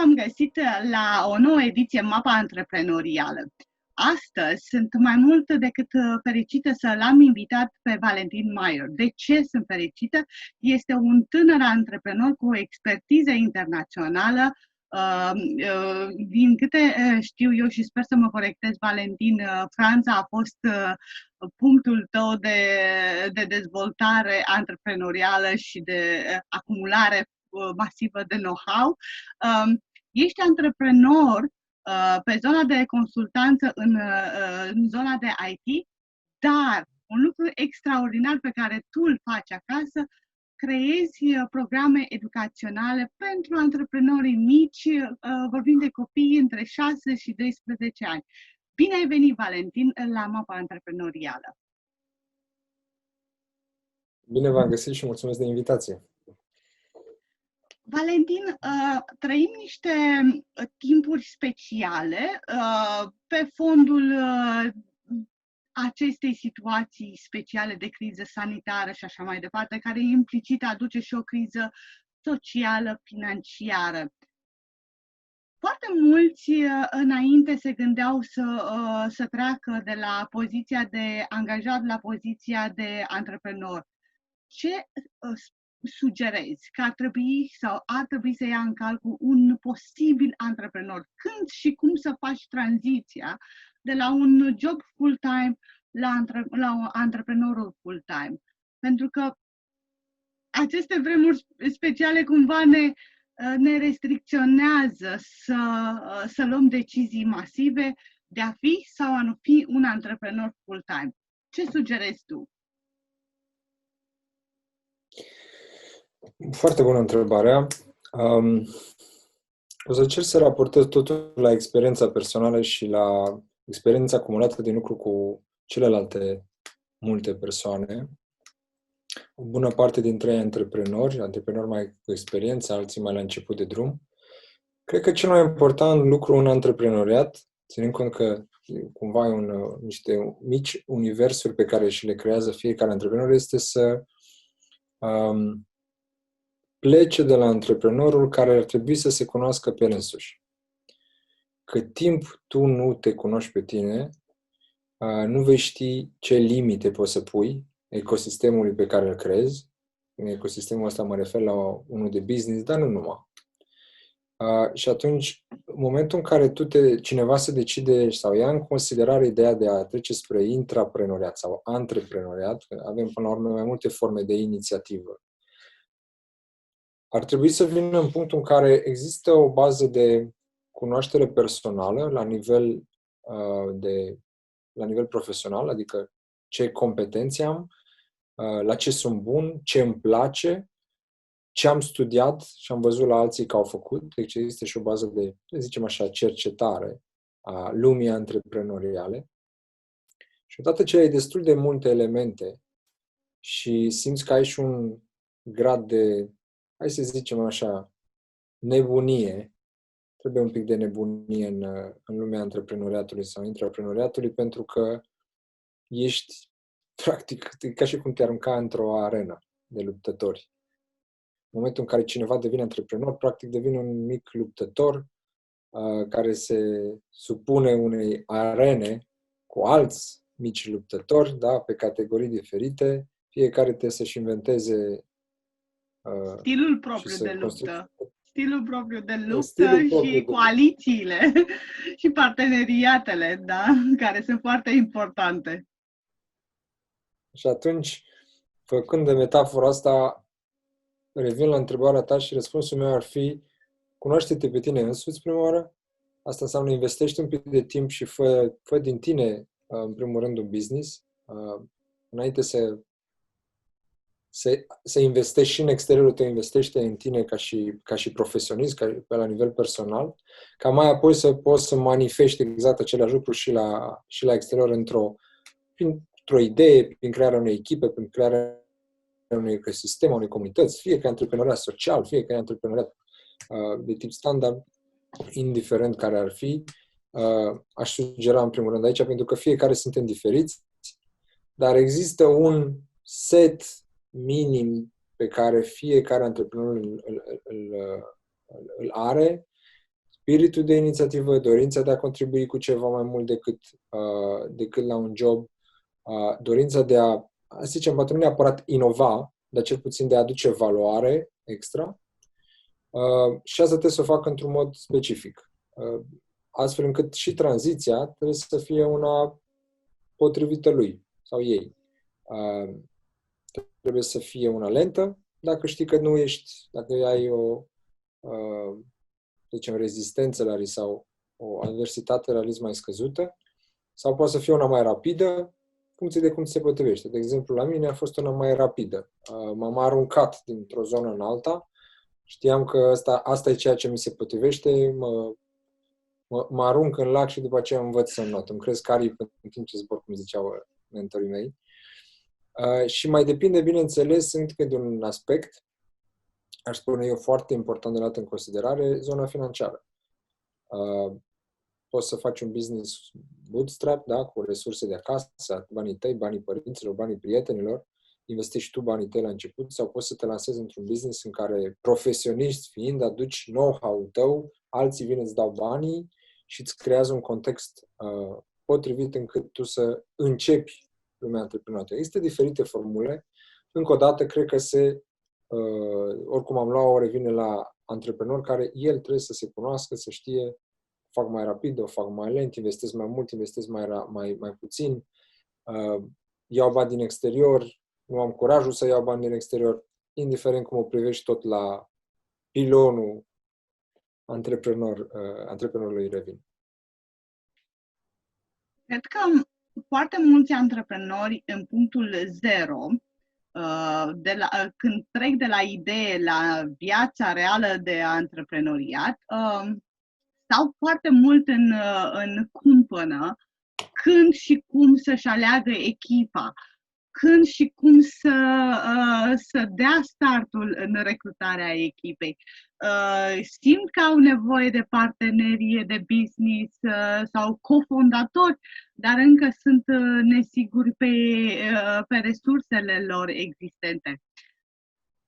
v-am găsit la o nouă ediție Mapa Antreprenorială. Astăzi sunt mai mult decât fericită să l-am invitat pe Valentin Maier. De ce sunt fericită? Este un tânăr antreprenor cu o expertiză internațională. Din câte știu eu și sper să mă corectez, Valentin, Franța a fost punctul tău de dezvoltare antreprenorială și de acumulare masivă de know-how. Ești antreprenor pe zona de consultanță în zona de IT, dar un lucru extraordinar pe care tu îl faci acasă, creezi programe educaționale pentru antreprenorii mici, vorbim de copii între 6 și 12 ani. Bine ai venit, Valentin, la Mapa Antreprenorială! Bine v-am găsit și mulțumesc de invitație! Valentin, trăim niște timpuri speciale pe fondul acestei situații speciale de criză sanitară și așa mai departe, care implicit aduce și o criză socială, financiară. Foarte mulți înainte se gândeau să treacă de la poziția de angajat la poziția de antreprenor. Ce sugerezi că ar trebui să ia în calcul un posibil antreprenor? Când și cum să faci tranziția de la un job full-time la antreprenorul full-time? Pentru că aceste vremuri speciale cumva ne restricționează să luăm decizii masive de a fi sau a nu fi un antreprenor full-time. Ce sugerezi tu? Foarte bună întrebarea. O să încerc să raportez totul la experiența personală și la experiența acumulată din lucru cu celelalte multe persoane. O bună parte dintre ei antreprenori mai cu experiență, alții mai la început de drum. Cred că cel mai important lucru în antreprenoriat, ținând cont că cumva ai niște mici universuri pe care și le creează fiecare antreprenor, este să plece de la antreprenorul care ar trebui să se cunoască pe el însuși. Cât timp tu nu te cunoști pe tine, nu vei ști ce limite poți să pui ecosistemului pe care îl creezi. În ecosistemul ăsta mă refer la unul de business, dar nu numai. Și atunci, în momentul în care cineva se decide sau ia în considerare ideea de a trece spre intraprenoriat sau antreprenoriat, avem până la urmă mai multe forme de inițiativă, ar trebui să vină în punctul în care există o bază de cunoaștere personală la nivel profesional, adică ce competențe am, la ce sunt bun, ce îmi place, ce am studiat și am văzut la alții că au făcut. Deci există și o bază de, să zicem așa, cercetare a lumii antreprenoriale. Și odată ce ai destul de multe elemente și simți că ai și un grad de, hai să zicem așa, nebunie, trebuie un pic de nebunie în lumea antreprenoriatului sau intraprenoriatului, pentru că ești, practic, ca și cum te arunca într-o arenă de luptători. În momentul în care cineva devine antreprenor, practic devine un mic luptător care se supune unei arene cu alți mici luptători, da, pe categorii diferite, fiecare trebuie să-și inventeze stilul propriu de luptă. Stilul propriu de luptă și coalițiile și parteneriatele, da, care sunt foarte importante. Și atunci, făcând de metafora asta, revin la întrebarea ta și răspunsul meu ar fi: cunoaște-te pe tine însuți prima oară. Asta înseamnă investește un pic de timp și fă din tine, în primul rând, un business. Înainte să investești și în exteriorul tău, investește în tine ca și profesionist, pe la nivel personal, ca mai apoi să poți să manifesti exact aceleași lucruri și la exterior printr-o idee, prin crearea unei echipe, prin crearea unui ecosistem, unei comunități, fie că e antreprenoriat social, fie că e antreprenoriat de tip standard, indiferent care ar fi, aș sugera în primul rând aici, pentru că fiecare suntem diferiți, dar există un set minim pe care fiecare antreprenor îl are spiritul de inițiativă, dorința de a contribui cu ceva mai mult decât la un job, dorința de a, să zicem, poate nu neapărat inova, dar cel puțin de a aduce valoare extra. Și asta trebuie să o facă într-un mod specific. Astfel încât și tranziția trebuie să fie una potrivită lui sau ei. Trebuie să fie una lentă, dacă știi că nu ești, dacă ai o, zicem, rezistență la risc sau o adversitate la risc mai scăzută, sau poate să fie una mai rapidă, funcție de cum ți se potrivește. De exemplu, la mine a fost una mai rapidă. M-am aruncat dintr-o zonă în alta, știam că asta e ceea ce mi se potrivește, mă arunc în lac și după aceea învăț să not. Îmi cresc aripi în timp ce zbor, cum ziceau mentorii mei. Și mai depinde, bineînțeles, de un aspect, aș spune eu, foarte important de luat în considerare, zona financiară. Poți să faci un business bootstrap, da, cu resurse de acasă, banii tăi, banii părinților, banii prietenilor, investești tu banii tăi la început, sau poți să te lansezi într-un business în care, profesionist fiind, aduci know-how-ul tău, alții vin, îți dau banii și îți creează un context potrivit încât tu să începi lumea antreprenorială. Există diferite formule. Încă o dată, cred că oricum am luat-o, revine la antreprenor care el trebuie să se cunoască, să știe, fac mai rapid, o fac mai lent, investesc mai mult, investesc mai puțin, iau bani din exterior, nu am curajul să iau bani din exterior, indiferent cum o privești, tot la pilonul antreprenorului revin. Cred că foarte mulți antreprenori în punctul 0, când trec de la idee la viața reală de antreprenoriat, stau foarte mult în cumpănă când și cum să-și aleagă echipa, când și cum să dea startul în recrutarea echipei. Simt că au nevoie de partenerie de business sau cofondatori, dar încă sunt nesiguri pe resursele lor existente.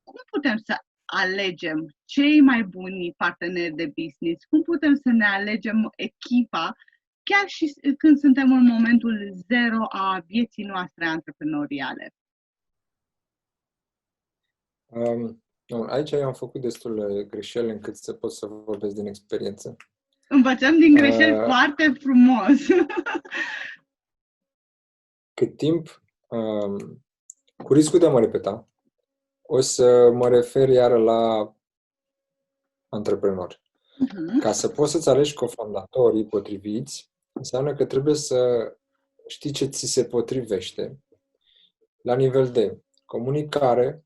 Cum putem să alegem cei mai buni parteneri de business? Cum putem să ne alegem echipa chiar și când suntem în momentul 0 a vieții noastre antreprenoriale? Aici eu am făcut destule greșeli încât să pot să vorbesc din experiență. Învățăm din greșeli foarte frumos. Cât timp, cu riscul de a mă repeta, o să mă refer iară la antreprenori. Ca să poți să-ți alegi cofondatorii potriviți, înseamnă că trebuie să știi ce ți se potrivește la nivel de comunicare,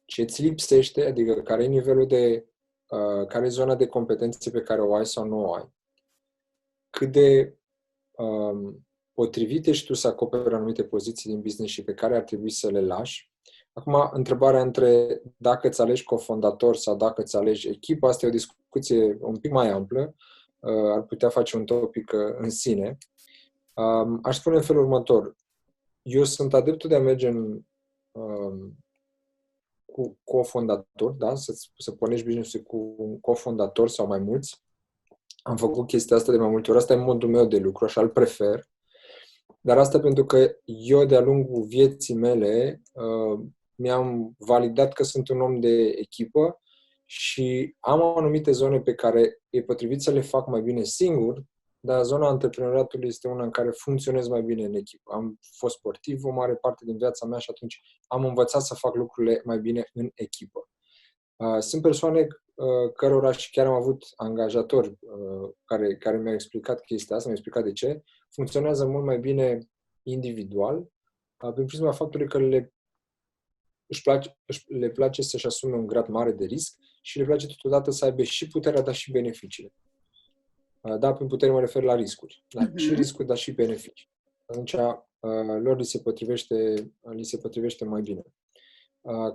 ce ți lipsește, adică care e nivelul care e zona de competențe pe care o ai sau nu o ai. Cât de potrivit ești tu să acoperi anumite poziții din business și pe care ar trebui să le lași. Acum, întrebarea între dacă îți alegi cofondator sau dacă îți alegi echipă, asta e o discuție un pic mai amplă, ar putea face un topic în sine. Aș spune în felul următor. Eu sunt adeptul de a merge cu cofondator, da? Să pornești business-ul cu un cofondator sau mai mulți. Am făcut chestia asta de mai multe ori. Asta e modul meu de lucru, așa îl prefer. Dar asta pentru că eu, de-a lungul vieții mele, mi-am validat că sunt un om de echipă și am anumite zone pe care e potrivit să le fac mai bine singur, dar zona antreprenoriatului este una în care funcționez mai bine în echipă. Am fost sportiv o mare parte din viața mea și atunci am învățat să fac lucrurile mai bine în echipă. Sunt persoane cărora, și chiar am avut angajatori care mi-au explicat chestia asta, mi-au explicat de ce, funcționează mult mai bine individual, prin prisma faptului că le place să-și asume un grad mare de risc și le place totodată să aibă și puterea, dar și beneficiile. Da, prin putere mă refer la riscuri. Da? Și riscuri, dar și beneficii. Atunci lor li se potrivește mai bine.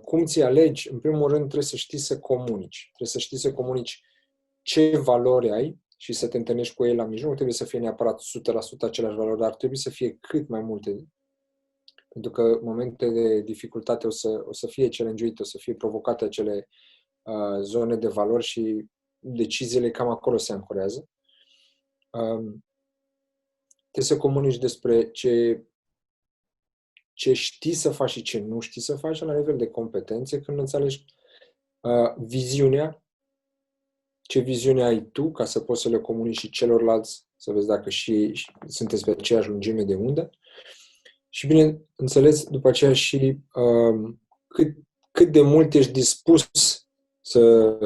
Cum ți alegi? În primul rând trebuie să știi să comunici. Trebuie să știi să comunici ce valori ai și să te întâlnești cu ei la mijloc. Nu trebuie să fie neapărat 100% aceleași valori, dar trebuie să fie cât mai multe. Pentru că momente de dificultate o să fie challenge-uite, o să fie provocate acele zone de valori și deciziile cam acolo se ancorează. Trebuie să comunici despre ce știi să faci și ce nu știi să faci la nivel de competențe, când înțelegi viziunea, ce viziune ai tu, ca să poți să le comunici și celorlalți, să vezi dacă și ei sunteți pe aceeași lungime de undă. Și bineînțeles, după aceea și cât de mult ești dispus să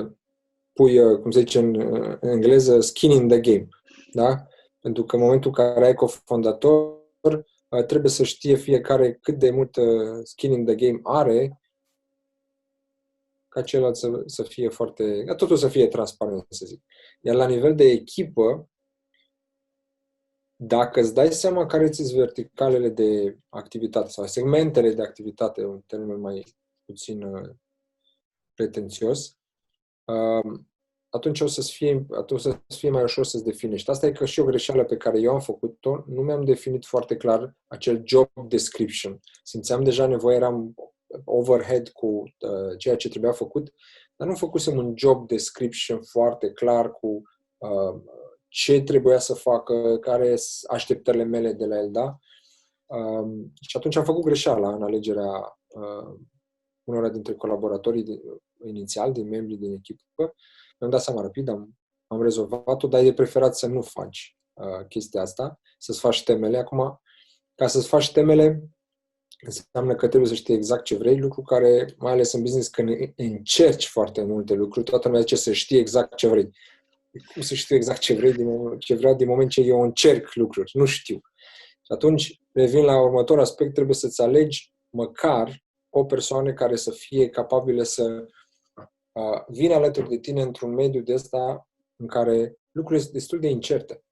pui, cum se zice în engleză, skin in the game. Da? Pentru că în momentul în care ai cofondator, trebuie să știe fiecare cât de mult skin in the game are, ca celălalt să fie foarte... ca totul să fie transparent, să zic. Iar la nivel de echipă, dacă îți dai seama care ți-s verticalele de activitate sau segmentele de activitate, un termen mai puțin pretențios, atunci o să-ți fie mai ușor să-ți definești. Asta e că și o greșeală pe care eu am făcut-o, nu mi-am definit foarte clar acel job description. Simțeam deja nevoie, eram overhead cu ceea ce trebuia făcut, dar nu făcusem un job description foarte clar cu ce trebuia să facă, care sunt așteptările mele de la el, da? Și atunci am făcut greșeala în alegerea unora dintre colaboratorii inițial, din membrii din echipă. Mi-am dat seama rapid, am rezolvat-o, dar e preferat să nu faci chestia asta, să-ți faci temele. Acum, ca să-ți faci temele, înseamnă că trebuie să știi exact ce vrei, lucru care, mai ales în business, când încerci foarte multe lucruri, toată lumea zice să știi exact ce vrei. Cum să știu exact ce vreau din moment ce eu încerc lucruri? Nu știu. Și atunci, revin la următorul aspect, trebuie să-ți alegi măcar o persoană care să fie capabilă să vină alături de tine într-un mediu de ăsta în care lucrurile sunt destul de incerte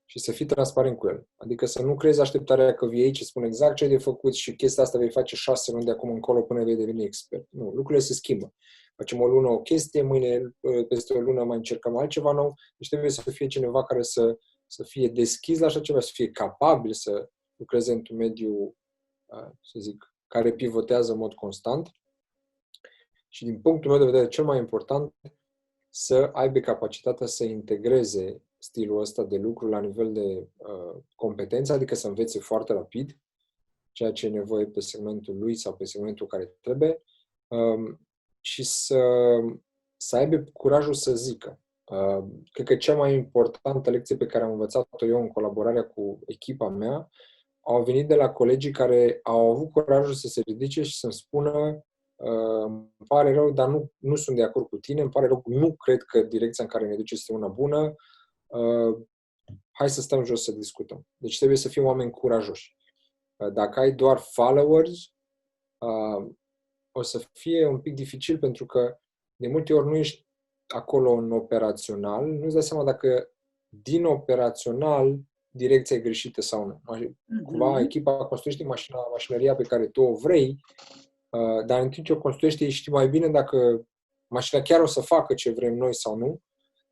și să fii transparent cu el. Adică să nu crezi așteptarea că vii aici și spune exact ce ai de făcut și chestia asta vei face 6 luni de acum încolo până vei deveni expert. Nu, lucrurile se schimbă. Facem o lună o chestie, mâine, peste o lună mai încercăm altceva nou. Deci trebuie să fie cineva care să fie deschis la așa ceva, să fie capabil să lucreze într-un mediu, să zic, care pivotează în mod constant. Și din punctul meu de vedere, cel mai important, să aibă capacitatea să integreze stilul ăsta de lucru la nivel de competență, adică să învețe foarte rapid ceea ce e nevoie pe segmentul lui sau pe segmentul care trebuie, și să aibă curajul să zică. Cred că cea mai importantă lecție pe care am învățat-o eu în colaborarea cu echipa mea au venit de la colegii care au avut curajul să se ridice și să-mi spună îmi pare rău, dar nu sunt de acord cu tine, îmi pare rău, nu cred că direcția în care ne duce este una bună, hai să stăm jos să discutăm. Deci trebuie să fim oameni curajoși. Dacă ai doar followers, o să fie un pic dificil pentru că de multe ori nu ești acolo în operațional, nu-ți dai seama dacă din operațional direcția e greșită sau nu. Cumva echipa construiește mașinăria pe care tu o vrei, dar în timp ce o construiește, știi mai bine dacă mașina chiar o să facă ce vrem noi sau nu.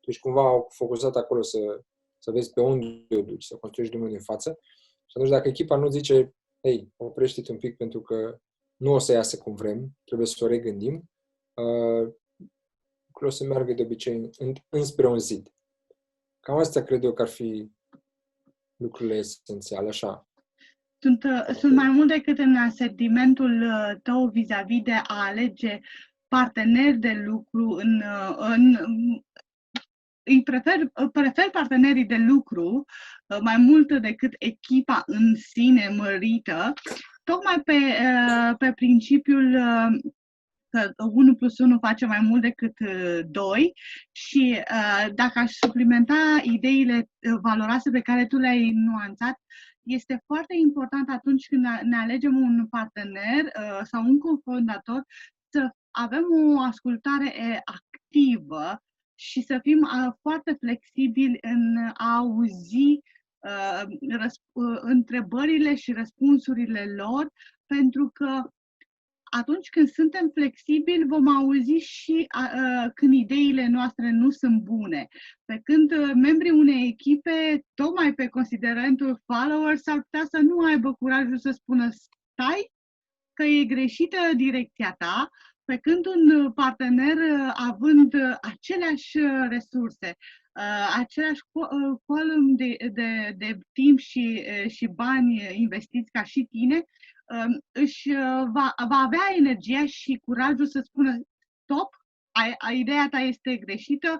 Deci cumva au focusat acolo să vezi pe unde o duci, să construiești drumul din față. Și atunci dacă echipa nu zice, hei, oprește-te un pic pentru că nu o să iasă cum vrem, trebuie să o regândim, lucrurile o să meargă de obicei înspre un zid. Cam astea cred eu că ar fi lucrurile esențiale, așa. Sunt mai mult decât în sentimentul tău vis-a-vis de a alege parteneri de lucru prefer partenerii de lucru mai mult decât echipa în sine mărită, tocmai pe principiul că 1 + 1 face mai mult decât 2 și dacă aș suplimenta ideile valoroase pe care tu le-ai nuanțat, este foarte important atunci când ne alegem un partener sau un cofondator să avem o ascultare activă și să fim foarte flexibili în a auzi întrebările și răspunsurile lor, pentru că atunci când suntem flexibili, vom auzi și când ideile noastre nu sunt bune. Pe când membrii unei echipe, tocmai pe considerentul followers, ar putea să nu aibă curajul să spună stai, că e greșită direcția ta, pe când un partener, având aceleași resurse, același column de timp și bani investiți ca și tine, va avea energia și curajul să spună stop, ideea ta este greșită,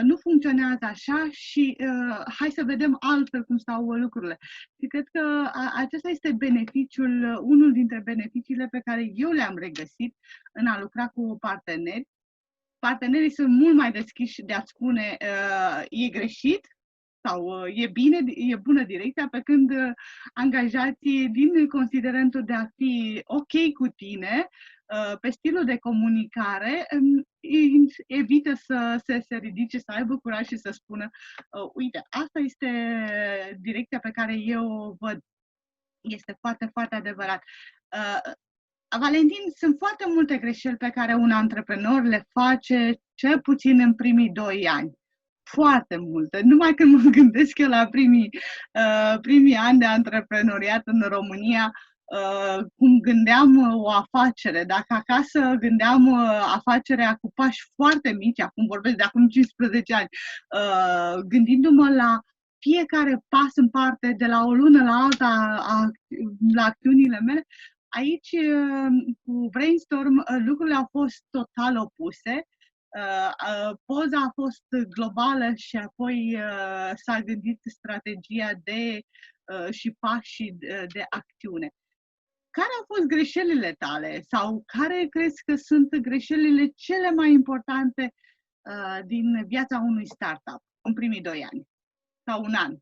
nu funcționează așa și hai să vedem altfel cum stau lucrurile. Și cred că acesta este beneficiul, unul dintre beneficiile pe care eu le-am regăsit în a lucra cu parteneri. Partenerii sunt mult mai deschiși de a spune e greșit sau e bine, e bună direcția, pe când angajații din considerentul de a fi ok cu tine, pe stilul de comunicare, evită să se ridice, să aibă curaj și să spună uite, asta este direcția pe care eu o văd. Este foarte, foarte adevărat. Valentin, sunt foarte multe greșeli pe care un antreprenor le face, cel puțin în primii 2 ani. Foarte multe. Numai când mă gândesc eu la primii ani de antreprenoriat în România, cum gândeam o afacere. Dacă acasă gândeam afacerea cu pași foarte mici, acum vorbesc de acum 15 ani, gândindu-mă la fiecare pas în parte, de la o lună la alta, la acțiunile mele, aici, cu Brainstorm, lucrurile au fost total opuse. Poza a fost globală și apoi s-a gândit strategia și pașii de acțiune. Care au fost greșelile tale sau care crezi că sunt greșelile cele mai importante din viața unui startup în primii 2 ani sau 1 an?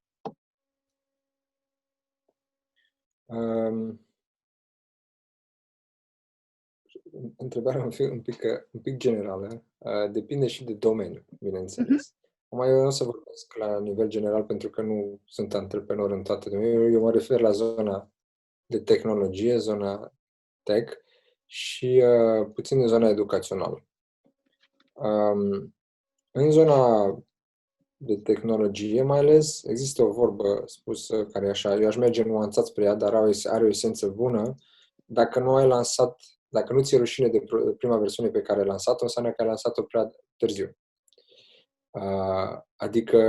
Întrebarea un pic generală. Depinde și de domeniu, bineînțeles. Acum eu nu o să vorbesc la nivel general pentru că nu sunt antreprenor în toate domeniile. Eu mă refer la zona de tehnologie, zona tech și puțin în zona educațională. În zona de tehnologie, mai ales, există o vorbă spusă care e așa, eu aș merge nuanțat spre ea, dar are o esență bună. Dacă nu ți-e rușine de prima versiune pe care ai lansat-o, înseamnă că ai lansat-o prea târziu. Adică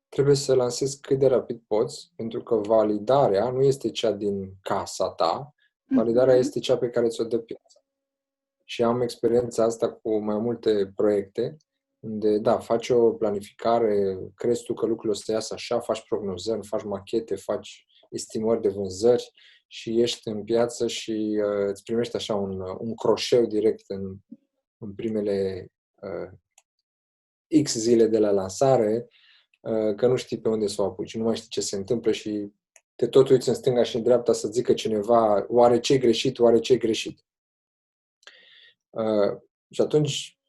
trebuie să lansezi cât de rapid poți, pentru că validarea nu este cea din casa ta, validarea este cea pe care ți-o dă piața. Și am experiența asta cu mai multe proiecte, unde, da, faci o planificare, crezi tu că lucrurile o să iasă așa, faci prognozări, faci machete, faci estimări de vânzări și ești în piață și îți primești așa un croșeu direct în primele X zile de la lansare, că nu știi pe unde să o apuci, nu mai știi ce se întâmplă și te tot uiți în stânga și în dreapta să zică cineva oare ce-i greșit, oare ce-i greșit. Și atunci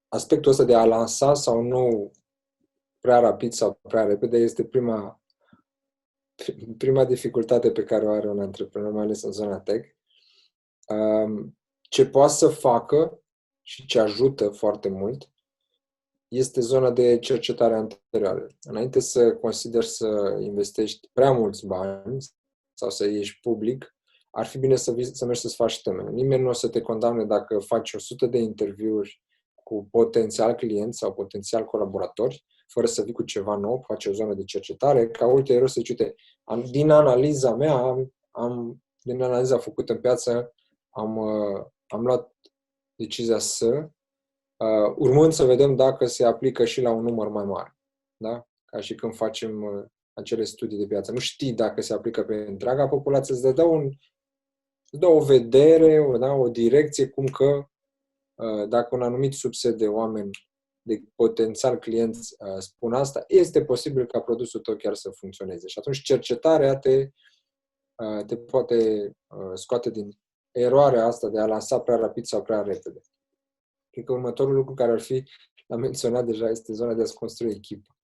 aspectul ăsta de a lansa sau nu prea rapid sau prea repede este prima dificultate pe care o are un antreprenor, mai ales în zona tech. Ce poate să facă și ce ajută foarte mult este zona de cercetare anterioară. Înainte să consideri să investești prea mulți bani sau să ieși public, ar fi bine să mergi să-ți faci temele. Nimeni nu o să te condamne dacă faci 100 de interviuri cu potențial clienți sau potențial colaboratori, fără să vii cu ceva nou, faci o zonă de cercetare, ca ulterior să zici, uite, din analiza mea, din analiza făcută în piață, am luat decizia să, urmând să vedem dacă se aplică și la un număr mai mare. Da? Ca și când facem acele studii de piață. Nu știi dacă se aplică pe întreaga populație, îți dă o vedere, da? O direcție, cum că dacă un anumit subset de oameni, de potențial clienți spun asta, este posibil ca produsul tău chiar să funcționeze. Și atunci cercetarea te poate scoate din eroarea asta de a lansa prea rapid sau prea repede. Cred că următorul lucru care ar fi, l-am menționat deja, este zona de a-ți construi echipă.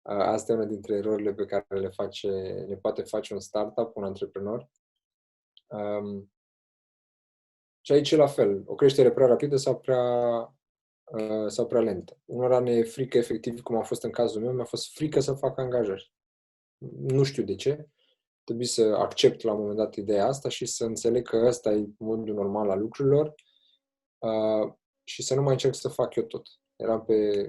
Asta e una dintre erorile pe care le poate face un startup, un antreprenor. Și aici e la fel, o creștere prea rapidă sau prea lentă. Unora ne e frică efectiv, cum a fost în cazul meu, mi-a fost frică să fac angajări. Nu știu de ce. Trebuie să accept la un moment dat ideea asta și să înțeleg că ăsta e modul normal al lucrurilor și să nu mai încerc să fac eu tot. Eram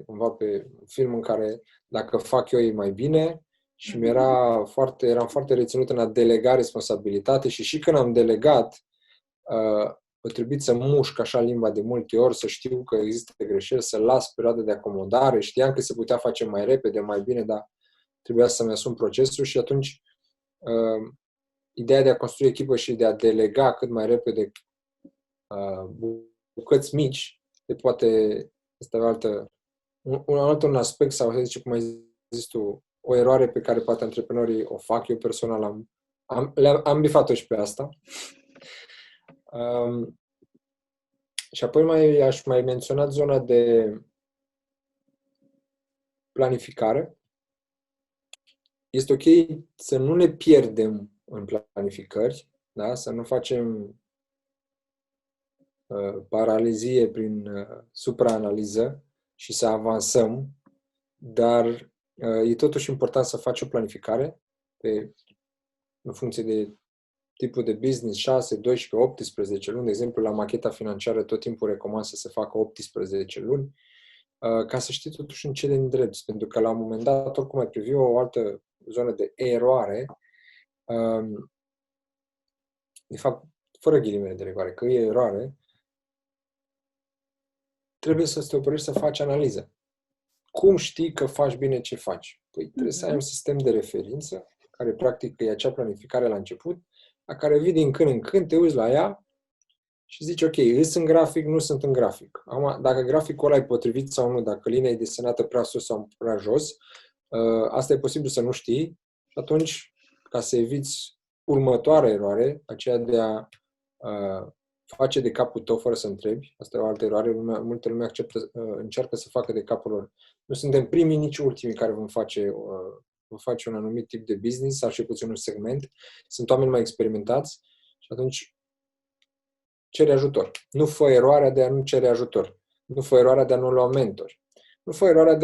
cumva pe un film în care dacă fac eu e mai bine și eram foarte reținut în a delega responsabilitate și când am delegat, a trebuit să mușc așa limba de multe ori, să știu că există greșeli, să las perioada de acomodare. Știam că se putea face mai repede, mai bine, dar trebuia să-mi asum procesul și atunci ideea de a construi echipă și de a delega cât mai repede bucăți mici, este un aspect sau, să zice, cum ai zis tu, o eroare pe care poate antreprenorii o fac. Eu personal am bifat-o și pe asta. Și apoi aș mai menționa zona de planificare. Este ok să nu ne pierdem în planificări, da? Să nu facem paralizie prin supraanaliză și să avansăm, dar e totuși important să faci o planificare în funcție de tipul de business, 6, 12, 18 luni. De exemplu, la macheta financiară tot timpul recomand să se facă 18 luni, ca să știi totuși în ce de îndrepți, pentru că la un moment dat, oricum ai privi o altă zonă de eroare, de fapt, fără ghilimele de rigoare, că e eroare, trebuie să te oprești să faci analiză. Cum știi că faci bine ce faci? Păi trebuie să ai un sistem de referință, care practic e acea planificare la început, la care vii din când în când, te uiți la ea și zici, ok, îs în grafic, nu sunt în grafic. Acum, dacă graficul ăla e potrivit sau nu, dacă linia e desenată prea sus sau prea jos, asta e posibil să nu știi. Atunci, ca să eviți următoarea eroare, aceea de a face de capul tău fără să întrebi, asta e o altă eroare, multă lume încearcă să facă de capul lor. Nu suntem primii, nici ultimii care vom face un anumit tip de business sau și puțin un segment. Sunt oameni mai experimentați și atunci cere ajutor. Nu fă eroarea de a nu cere ajutor. Nu fă eroarea de a nu lua mentori. Nu fă eroarea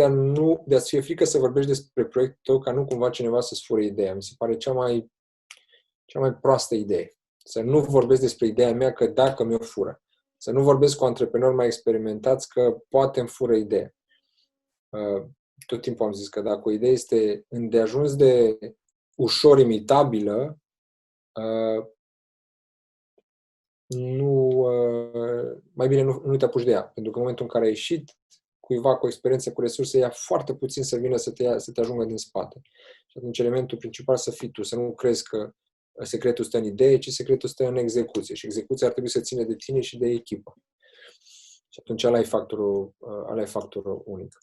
de a-ți fie frică să vorbești despre proiectul tău ca nu cumva cineva să-ți fure ideea. Mi se pare cea mai proastă idee. Să nu vorbesc despre ideea mea că dacă mi-o fură. Să nu vorbesc cu antreprenori mai experimentați că poate îmi fură ideea. Tot timpul am zis că dacă o idee este îndeajuns de ușor imitabilă, mai bine nu te apuci de ea. Pentru că în momentul în care ai ieșit, cuiva cu experiență, cu resurse, ia foarte puțin să vină să te ajungă din spate. Și atunci elementul principal să fii tu, să nu crezi că secretul stă în idee, ci secretul stă în execuție. Și execuția ar trebui să ține de tine și de echipă. Și atunci ăla e factorul unic.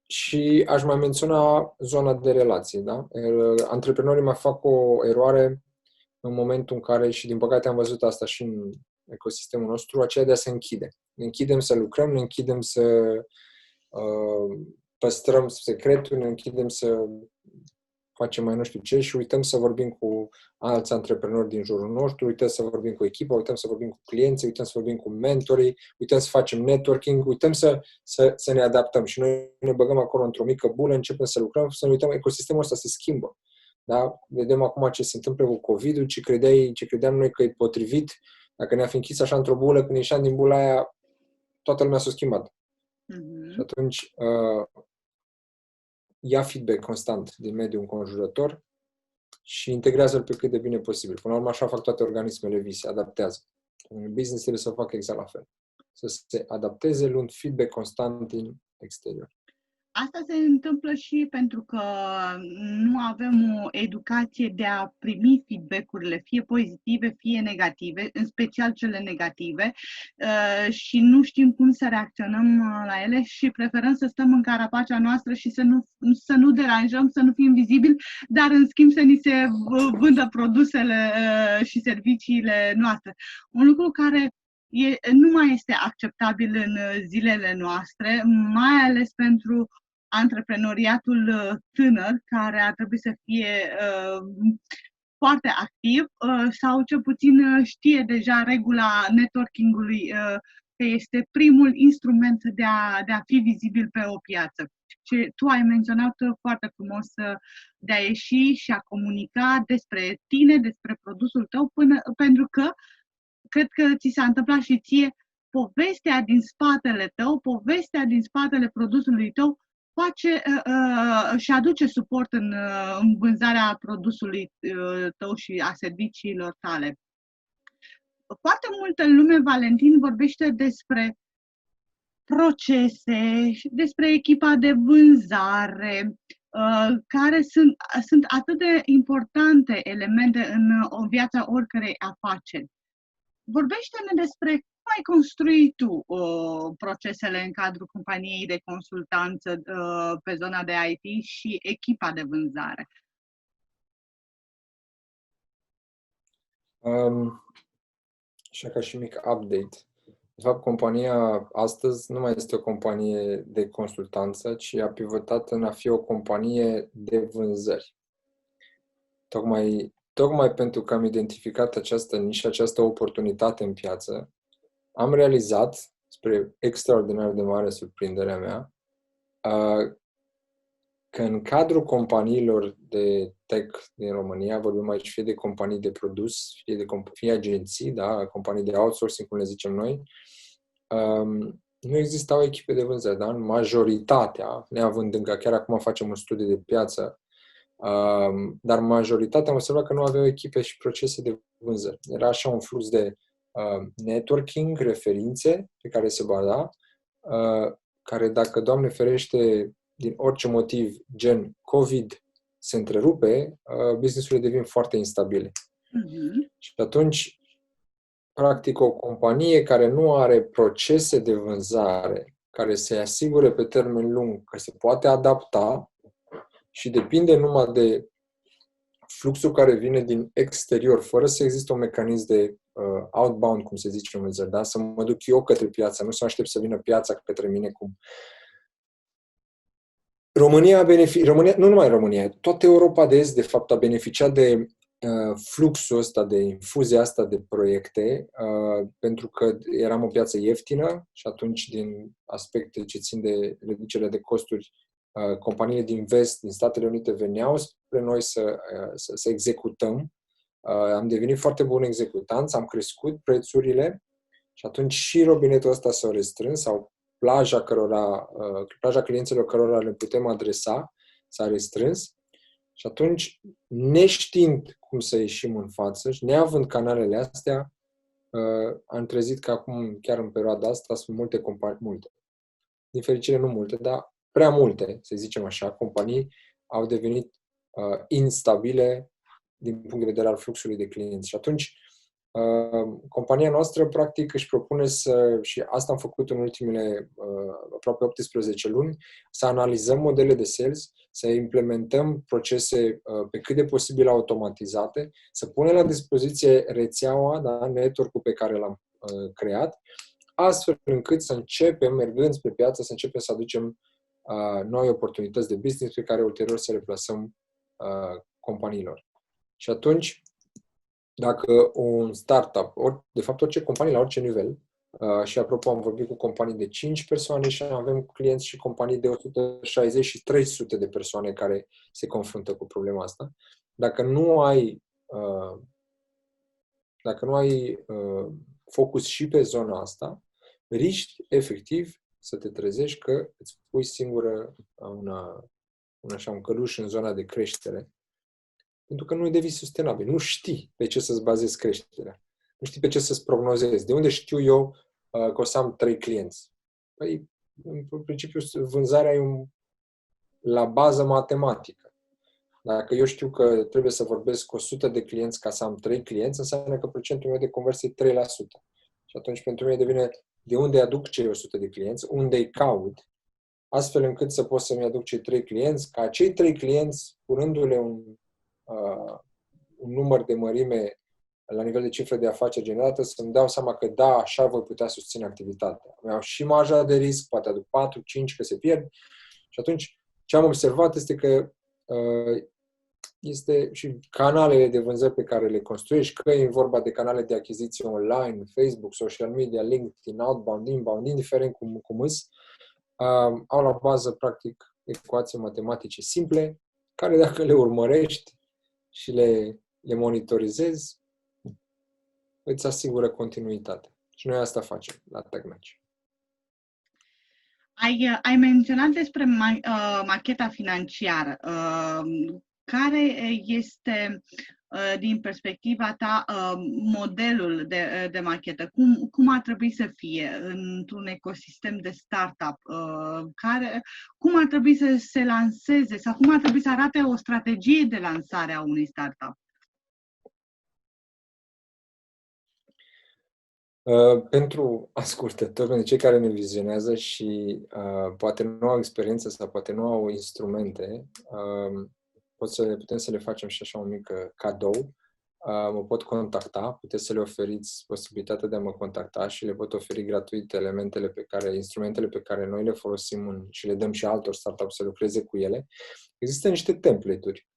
Și aș mai menționa zona de relații. Da? Antreprenorii mai fac o eroare în momentul în care, și din păcate am văzut asta și în ecosistemul nostru, aceea de a se închide. Ne închidem să lucrăm, ne închidem să păstrăm secretul, ne închidem să facem mai nu știu ce și uităm să vorbim cu alți antreprenori din jurul nostru, uităm să vorbim cu echipa, uităm să vorbim cu clienții, uităm să vorbim cu mentorii, uităm să facem networking, uităm să ne adaptăm și noi ne băgăm acolo într-o mică bulă, începem să lucrăm, să ne uităm, ecosistemul ăsta se schimbă. Da? Vedem acum ce se întâmplă cu COVID-ul, ce credeam noi că e potrivit. Dacă ne-am fi închis așa într-o bulă, când ieșeam din bula aia, toată lumea s-a schimbat. Și atunci ia feedback constant din mediul înconjurător și integrează-l pe cât de bine posibil. Până la urmă, așa fac toate organismele vii, se adaptează. În business trebuie să facă exact la fel. Să se adapteze luând feedback constant din exterior. Asta se întâmplă și pentru că nu avem o educație de a primi feedback-urile, fie pozitive, fie negative, în special cele negative, și nu știm cum să reacționăm la ele și preferăm să stăm în carapacea noastră și să nu deranjăm, să nu fim vizibili, dar în schimb să ni se vândă produsele și serviciile noastre. Un lucru care nu mai este acceptabil în zilele noastre, mai ales pentru antreprenoriatul tânăr, care ar trebui să fie foarte activ sau cel puțin știe deja regula networking-ului, că este primul instrument de a fi vizibil pe o piață. Și tu ai menționat foarte frumos de a ieși și a comunica despre tine, despre produsul tău, pentru că cred că ți s-a întâmplat și ție, povestea din spatele tău, povestea din spatele produsului tău face și aduce suport în vânzarea produsului tău și a serviciilor tale. Foarte multă lume, Valentin, vorbește despre procese, despre echipa de vânzare, care sunt atât de importante elemente în viața oricărei afaceri. Vorbește-ne despre cum ai construit tu procesele în cadrul companiei de consultanță pe zona de IT și echipa de vânzare. Așa ca și mic update. De fapt, compania astăzi nu mai este o companie de consultanță, ci a pivotat în a fi o companie de vânzări. Tocmai pentru că am identificat această nișă, această oportunitate în piață, am realizat, spre extraordinar de mare surprinderea mea, că în cadrul companiilor de tech din România, vorbim aici fie de companii de produs, fie agenții, da, companii de outsourcing, cum le zicem noi, nu existau echipe de vânzări, da? Majoritatea, neavând încă, chiar acum facem un studiu de piață, dar majoritatea am observat că nu aveau echipe și procese de vânzări. Era așa un flux de networking, referințe pe care se baza, care dacă, Doamne ferește, din orice motiv, gen COVID, se întrerupe, business-urile devin foarte instabile. Și atunci, practic, o companie care nu are procese de vânzare, care se asigure pe termen lung că se poate adapta și depinde numai de fluxul care vine din exterior, fără să existe un mecanism de outbound, cum se zice în vânzări, da? Să mă duc eu către piață, nu să aștept să vină piața către mine cum. România, nu numai România, toată Europa de Est, de fapt, a beneficiat de fluxul ăsta, de infuzia asta de proiecte, pentru că eram o piață ieftină și atunci, din aspecte ce țin de reducere de costuri, companiile din vest, din Statele Unite, veneau spre noi să executăm. Am devenit foarte buni executanți, am crescut prețurile și atunci și robinetul ăsta s-a restrâns sau plaja clienților cărora le putem adresa s-a restrâns și atunci, neștiind cum să ieșim în față și neavând canalele astea, am trezit că acum, chiar în perioada asta, sunt multe companii, din fericire nu multe, dar prea multe, să zicem așa, companii au devenit instabile din punct de vedere al fluxului de clienți. Și atunci, compania noastră, practic, își propune și asta am făcut în ultimele aproape 18 luni, să analizăm modele de sales, să implementăm procese pe cât de posibil automatizate, să punem la dispoziție rețeaua, da, network-ul pe care l-am creat, astfel încât să începem, mergând spre piață, să începem să aducem noi oportunități de business pe care ulterior să le plasăm companiilor. Și atunci, dacă un startup, de fapt orice companie la orice nivel, și apropo am vorbit cu companii de 5 persoane și avem clienți și companii de 160 și 300 de persoane care se confruntă cu problema asta, dacă nu ai focus și pe zona asta, riști efectiv să te trezești că îți pui singură un căluș în zona de creștere. Pentru că nu devii sustenabil. Nu știi pe ce să-ți bazezi creșterea. Nu știi pe ce să-ți prognozezi. De unde știu eu că o să am 3 clienți? Păi, în principiu, vânzarea e la bază matematică. Dacă eu știu că trebuie să vorbesc cu 100 de clienți ca să am 3 clienți, înseamnă că procentul meu de conversie e 3%. Și atunci pentru mine devine de unde aduc cei 100 de clienți, unde îi caut, astfel încât să pot să-mi aduc cei 3 clienți, ca cei 3 clienți, punându-le un număr de mărime la nivel de cifră de afaceri generată, să-mi dau seama că da, așa voi putea susține activitatea. Am și marja de risc, poate aduc 4, 5, că se pierd. Și atunci, ce am observat este că este și canalele de vânzări pe care le construiești, că e vorba de canale de achiziție online, Facebook, social media, LinkedIn, outbound, inbound, indiferent cum îs, au la bază, practic, ecuații matematice simple, care dacă le urmărești și le monitorizezi, îți asigură continuitate. Și noi asta facem la TechMatch. Ai menționat despre macheta financiară. Care este, din perspectiva ta, modelul de machetă? Cum ar trebui să fie într-un ecosistem de startup? Cum ar trebui să se lanseze sau cum ar trebui să arate o strategie de lansare a unui startup? Pentru ascultători, pentru cei care ne vizionează și poate nu au experiență sau poate nu au instrumente, putem să le facem și așa un mic cadou. Mă pot contacta, puteți să le oferiți posibilitatea de a mă contacta și le pot oferi gratuit instrumentele pe care noi le folosim și le dăm și altor startup să lucreze cu ele. Există niște template-uri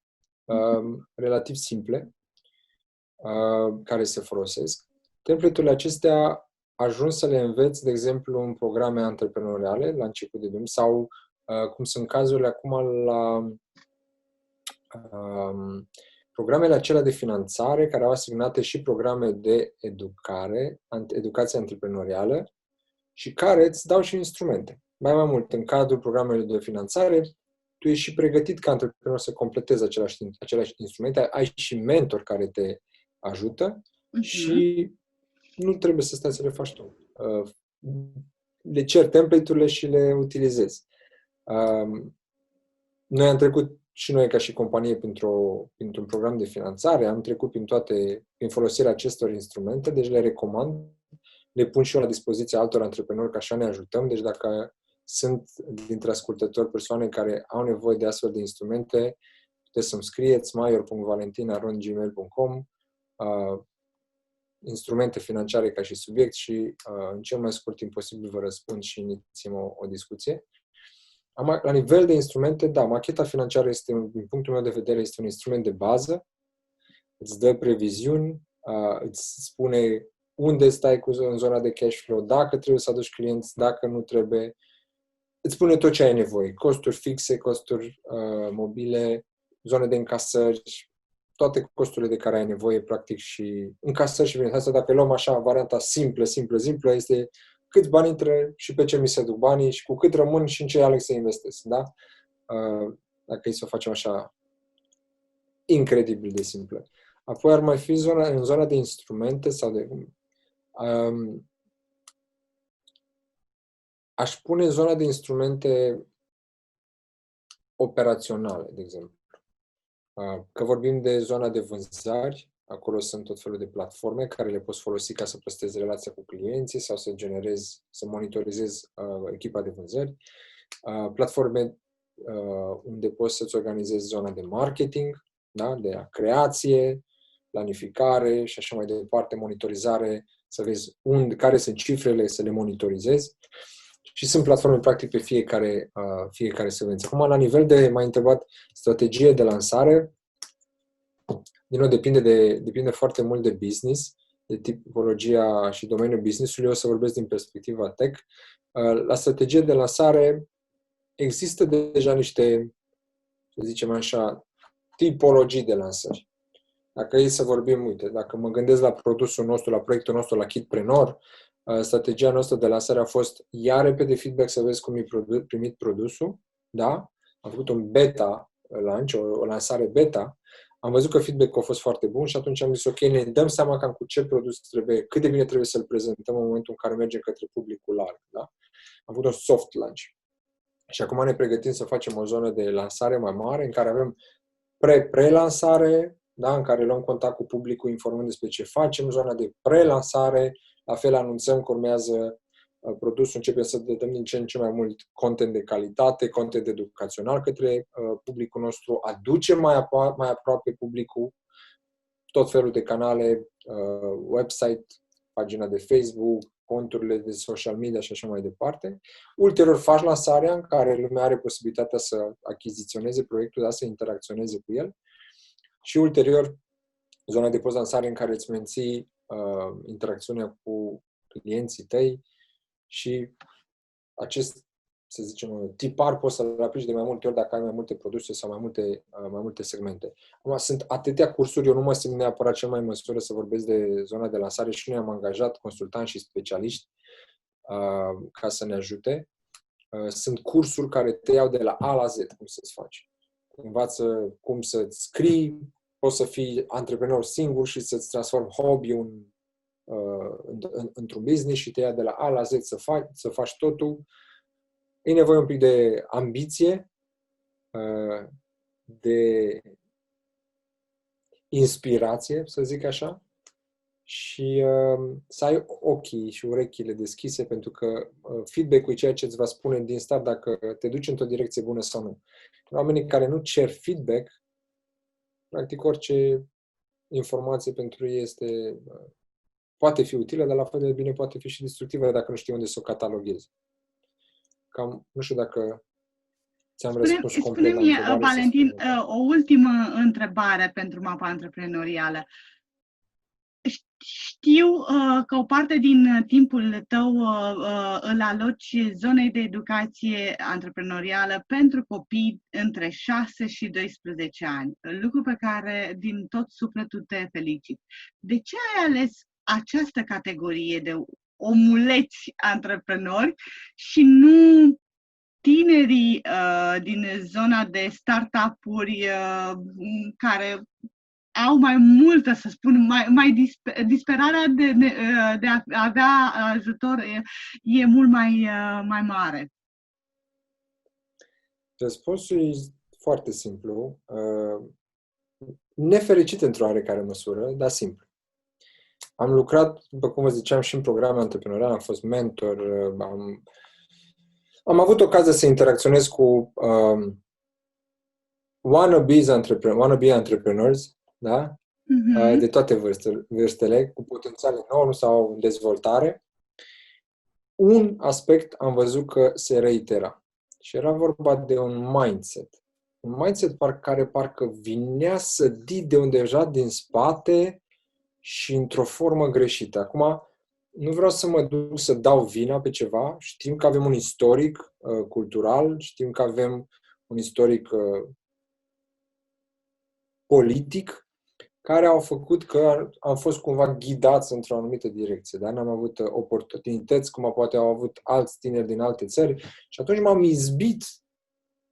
relativ simple care se folosesc. Template-urile acestea ajung să le înveți, de exemplu, în programe antreprenoriale la început de drum sau cum sunt cazurile acum la programele acelea de finanțare care au asignate și programe de educație antreprenorială și care îți dau și instrumente. Mai mult, în cadrul programelor de finanțare, tu ești și pregătit ca antreprenor să completezi aceleași instrumente, ai și mentor care te ajută și nu trebuie să stai să le faci tu. Le cer template-urile și le utilizezi. Noi am trecut și noi ca și companie printr-un program de finanțare, am trecut prin folosirea acestor instrumente, deci le recomand, le pun și eu la dispoziția altor antreprenori, că așa ne ajutăm. Deci dacă sunt dintre ascultători persoane care au nevoie de astfel de instrumente, puteți să-mi scrieți maior.valentin@gmail.com instrumente financiare ca și subiect și în cel mai scurt timp posibil vă răspund și inițiem o discuție. La nivel de instrumente, da, macheta financiară din punctul meu de vedere, este un instrument de bază, îți dă previziuni, îți spune unde stai în zona de cash flow, dacă trebuie să aduci clienți, dacă nu trebuie, îți spune tot ce ai nevoie, costuri fixe, costuri mobile, zone de încasări, toate costurile de care ai nevoie, practic, și încasări și asta, dacă luăm așa varianta simplă, este câți bani intră și pe ce mi se duc banii și cu cât rămân și în ce aleg să investesc, da? Dacă e să o facem așa incredibil de simplă. Apoi ar mai fi în zona de instrumente sau de... aș pune în zona de instrumente operaționale, de exemplu. Că vorbim de zona de vânzări, acolo sunt tot felul de platforme care le poți folosi ca să păstrezi relația cu clienții sau să monitorizezi echipa de vânzări. Platforme unde poți să-ți organizezi zona de marketing, da? De creație, planificare și așa mai departe, monitorizare, să vezi care sunt cifrele, să le monitorizezi. Și sunt platforme, practic, pe fiecare secvență. Acum, la nivel de, m-ai întrebat, strategie de lansare, din nou, depinde foarte mult de business, de tipologia și domeniul business-ului. Eu o să vorbesc din perspectiva tech. La strategie de lansare există deja niște, să zicem așa, tipologii de lansări. Dacă e să vorbim, uite, dacă mă gândesc la produsul nostru, la proiectul nostru, la Kitpreneur, strategia noastră de lansare a fost ia repede feedback să vezi cum e primit produsul, da? Am făcut un beta launch, o lansare beta, am văzut că feedback-ul a fost foarte bun și atunci am zis, ok, ne dăm seama cam cu ce produs trebuie, cât de bine trebuie să-l prezentăm în momentul în care mergem către publicul larg, da? Am făcut un soft launch. Și acum ne pregătim să facem o zonă de lansare mai mare, în care avem pre-lansare, da? În care luăm contact cu publicul, informând despre ce facem, zona de pre-lansare, la fel anunțăm că urmează produsul, începem să dăm din ce în ce mai mult content de calitate, content educațional către publicul nostru, aducem mai aproape publicul, tot felul de canale, website, pagina de Facebook, conturile de social media și așa mai departe. Ulterior faci lansarea în care lumea are posibilitatea să achiziționeze proiectul, da, să interacționeze cu el și ulterior zona de post-lansare în care îți menții interacțiunea cu clienții tăi și să zicem, tipar poți să-l aplici de mai multe ori dacă ai mai multe produse sau mai multe segmente. Acum, sunt atâtea cursuri, eu nu mă simt neapărat cel mai în măsură să vorbesc de zona de lansare și noi am angajat consultanți și specialiști ca să ne ajute. Sunt cursuri care te iau de la A la Z, cum să-ți faci. Învață cum să-ți scrii, poți să fii antreprenor singur și să-ți transformi hobby-ul într-un business și te ia de la A la Z să faci totul. E nevoie un pic de ambiție, de inspirație, să zic așa, și să ai ochii și urechile deschise, pentru că feedback-ul e ceea ce îți va spune din start dacă te duci într-o direcție bună sau nu. Oamenii care nu cer feedback, practic orice informație pentru ei poate fi utilă, dar la fel de bine poate fi și destructivă dacă nu știi unde să o cataloghezi. Cam, nu știu dacă ți-am răspuns complet la întrebare. Valentin, o ultimă întrebare pentru mapa antreprenorială. Știu că o parte din timpul tău îl aloci zonei de educație antreprenorială pentru copii între 6 și 12 ani, lucru pe care din tot sufletul te felicit. De ce ai ales această categorie de omuleți antreprenori și nu tinerii din zona de startup-uri care au mai multă, să spun, disperarea de a avea ajutor e mult mai mare? Răspunsul e foarte simplu. Nefericit într-o oarecare măsură, dar simplu. Am lucrat, după cum vă ziceam, și în programe antreprenoriale, am fost mentor, am avut ocazia să interacționez cu wannabe entrepreneurs, da? De toate vârstele, cu potențial enorm sau în dezvoltare. Un aspect am văzut că se reitera și era vorba de un mindset. Un mindset care parcă vinea sădit de undeva din spate și într-o formă greșită. Acum, nu vreau să mă duc să dau vina pe ceva. Știm că avem un istoric cultural, știm că avem un istoric politic, care au făcut că am fost cumva ghidați într-o anumită direcție. Da? N-am avut oportunități, cum poate au avut alți tineri din alte țări. Și atunci m-am izbit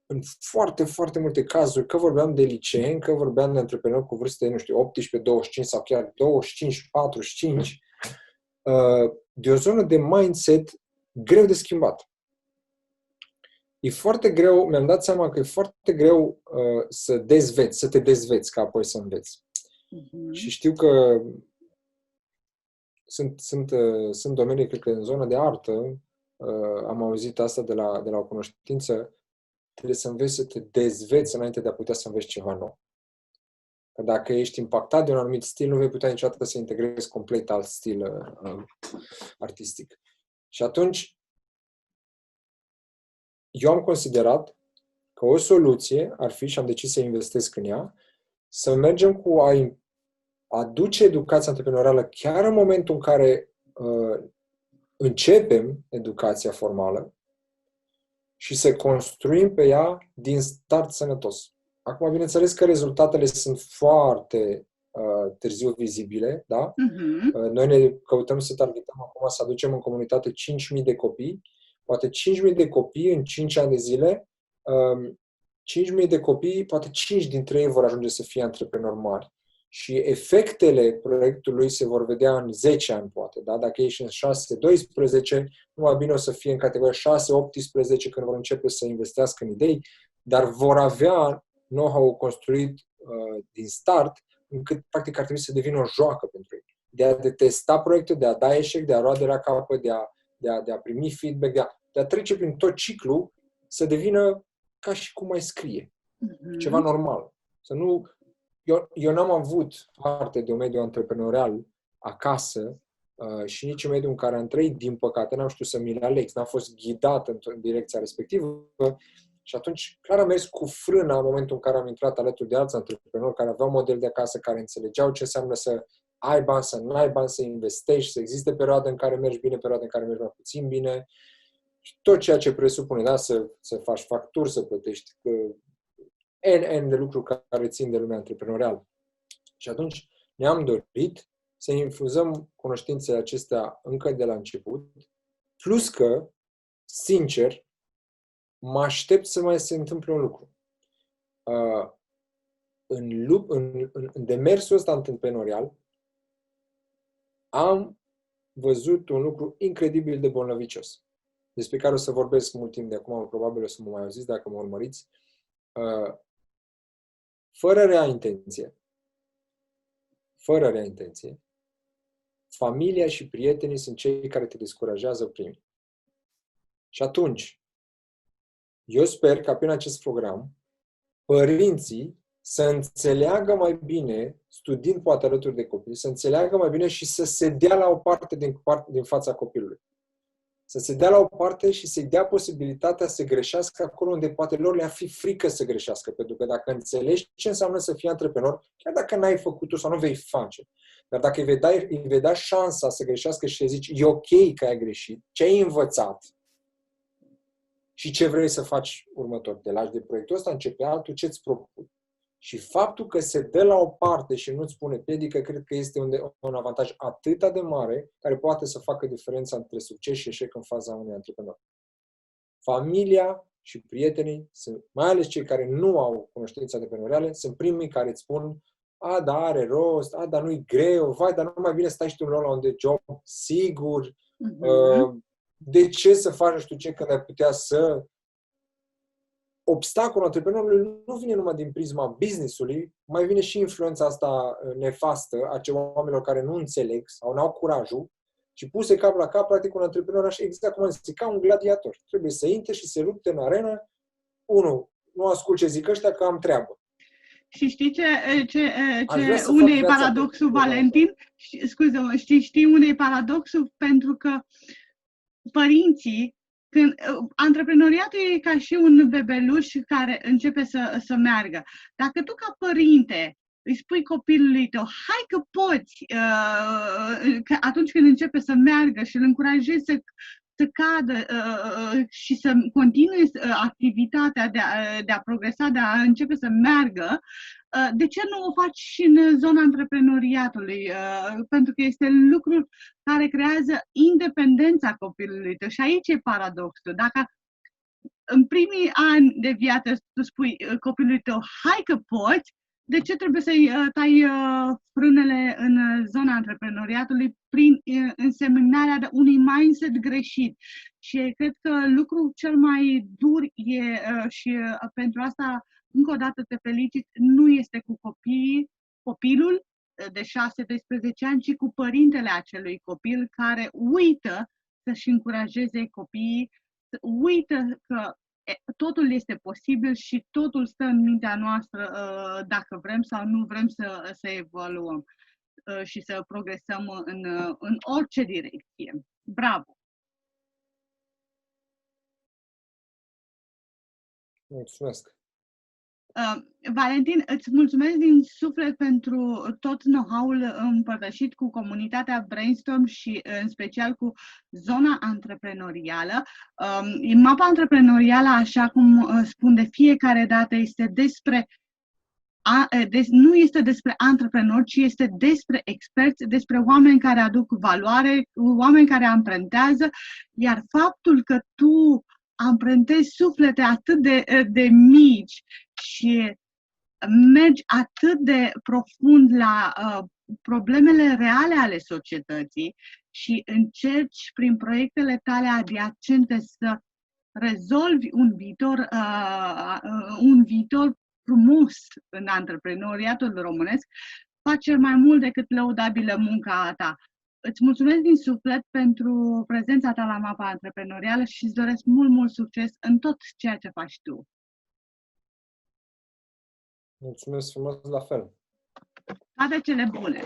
în foarte, foarte multe cazuri, că vorbeam de liceeni, că vorbeam de antreprenori cu vârste, 18, 25 sau chiar 25, 45, de o zonă de mindset greu de schimbat. E foarte greu, mi-am dat seama că e foarte greu să te dezveți ca apoi să înveți. Și știu că sunt domenii, cred că în zona de artă, am auzit asta de la o cunoștință, trebuie să înveți să te dezveți înainte de a putea să înveți ceva nou. Că dacă ești impactat de un anumit stil, nu vei putea niciodată să integrezi complet alt stil artistic. Și atunci, eu am considerat că o soluție ar fi, și am decis să investesc în ea, să mergem cu a aduce educația antreprenorială chiar în momentul în care începem educația formală și să construim pe ea din start sănătos. Acum, bineînțeles că rezultatele sunt foarte târziu vizibile, da? Noi ne căutăm să targetăm acum să aducem în comunitate 5.000 de copii, poate 5.000 de copii în 5 ani de zile, 5.000 de copii, poate 5 dintre ei vor ajunge să fie antreprenori mari. Și efectele proiectului se vor vedea în 10 ani, poate. Da? Dacă ești în 6-12, numai bine o să fie în categoria 6-18 când vor începe să investească în idei, dar vor avea know-how construit din start, încât practic ar trebui să devină o joacă pentru ei. De a testa proiecte, de a da eșec, de a lua de la capăt, de a primi feedback, de a trece prin tot ciclul, să devină ca și cum mai scrie. Ceva normal. Să nu... Eu n-am avut parte de un mediu antreprenorial acasă și nici un mediu în care am trăit, din păcate, n-am știut să mi-l aleg, n-am fost ghidat în direcția respectivă și atunci clar am mers cu frâna în momentul în care am intrat alături de alți antreprenori care aveau model de acasă, care înțelegeau ce înseamnă să ai bani, să nu ai bani, să investești, să existe perioade în care mergi bine, perioade în care mergi mai puțin bine Și tot ceea ce presupune, da? Să faci facturi, să plătești N de lucruri care țin de lumea antreprenorială. Și atunci ne-am dorit să infuzăm cunoștințele acestea încă de la început, plus că, sincer, mă aștept să mai se întâmple un lucru. În demersul ăsta antreprenorial am văzut un lucru incredibil de bolnăvicios, despre care o să vorbesc mult timp de acum, probabil o să mă mai auziți dacă mă urmăriți. Fără rea intenție, familia și prietenii sunt cei care te descurajează primii. Și atunci, eu sper ca prin acest program, părinții să înțeleagă mai bine, studiind poate alături de copii, să înțeleagă mai bine și să se dea la o parte din fața copilului. Să se dea la o parte și să-i dea posibilitatea să greșească acolo unde poate lor le-ar fi frică să greșească. Pentru că dacă înțelegi ce înseamnă să fii antreprenor, chiar dacă n-ai făcut-o sau nu vei face, dar dacă îi vei da șansa să greșească și să zici, e ok că ai greșit, ce ai învățat și ce vrei să faci următor. Te lași de proiectul ăsta, începe altul, ce-ți propui. Și faptul că se dă la o parte și nu-ți pune piedică, cred că este un avantaj atât de mare care poate să facă diferența între succes și eșec în faza unui antreprenor. Familia și prietenii, mai ales cei care nu au cunoștințe antreprenoriale, sunt primii care îți spun da, are rost, dar nu-i greu, vai, dar nu mai bine stai și tu la un de job, sigur, de ce să faci nu știu ce când ai putea să... Obstacolul antreprenorului nu vine numai din prisma business-ului, mai vine și influența asta nefastă a oamenilor care nu înțeleg sau n-au curajul și puse cap la cap, practic un antreprenor așa, exact cum am zis, ca un gladiator. Trebuie să intre și se lupte în arenă. Nu ascult ce zic ăștia că am treabă. Și știi unde e paradoxul, Valentin? Scuze-mă, știi unde e paradoxul? Pentru că părinții, când antreprenoriatul e ca și un bebeluș care începe să meargă. Dacă tu ca părinte îi spui copilului tău, hai că poți, că atunci când începe să meargă și îl încurajezi să cadă și să continue activitatea de a progresa, de a începe să meargă, de ce nu o faci și în zona antreprenoriatului? Pentru că este lucrul care creează independența copilului tău. Și aici e paradoxul. Dacă în primii ani de viață tu spui copilului tău, hai că poți, de ce trebuie să-i tai frânele în zona antreprenoriatului prin însemnarea de unui mindset greșit? Și cred că lucrul cel mai dur e, și pentru asta încă o dată te felicit, nu este cu copilul de 6-12 ani, ci cu părintele acelui copil care uită să-și încurajeze copiii, uită că totul este posibil și totul stă în mintea noastră dacă vrem sau nu vrem să evoluăm și să progresăm în orice direcție. Bravo! Mulțumesc! Valentin, îți mulțumesc din suflet pentru tot know-how-ul împărtășit cu comunitatea Brainstorm și în special cu zona antreprenorială. Mapa antreprenorială, așa cum spun de fiecare dată, este nu este despre antreprenori, ci este despre experți, despre oameni care aduc valoare, oameni care amprentează, iar faptul că tu amprentezi suflete atât de mici și mergi atât de profund la problemele reale ale societății și încerci prin proiectele tale adiacente să rezolvi un viitor frumos în antreprenoriatul românesc, face mai mult decât lăudabilă munca ta. Îți mulțumesc din suflet pentru prezența ta la mapa antreprenorială și îți doresc mult succes în tot ceea ce faci tu. Mulțumesc frumos, la fel. Toate cele bune!